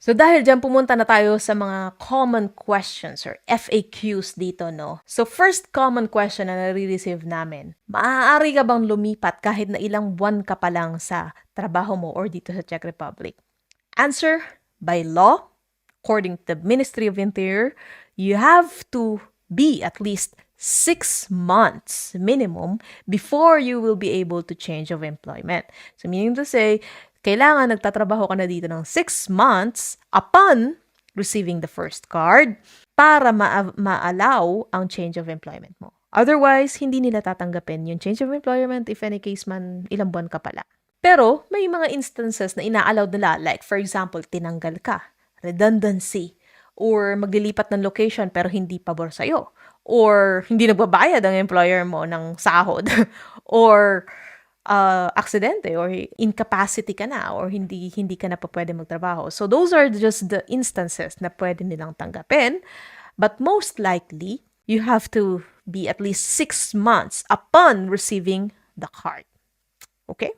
So dahil dyan, pumunta na tayo sa mga common questions or FAQs dito, no? So first common question na nare-receive namin, maaari ka bang lumipat kahit na ilang buwan ka pa lang sa trabaho mo or dito sa Czech Republic? Answer, by law, according to the Ministry of Interior, you have to be at least 6 months minimum before you will be able to change of employment. So meaning to say, kailangan nagtatrabaho ka na dito ng 6 months upon receiving the first card para ma-allow ang change of employment mo. Otherwise, hindi nila tatanggapin yung change of employment if any case man ilang buwan ka pala. Pero may mga instances na ina-allow nila, like for example, tinanggal ka, redundancy, or maglilipat ng location pero hindi pabor sa'yo, or hindi nagbabayad ang employer mo ng sahod, or aksidente or incapacity ka na or hindi ka na pa pwede magtrabaho. So those are just the instances na pwede nilang tanggapin. But most likely, you have to be at least 6 months upon receiving the card. Okay?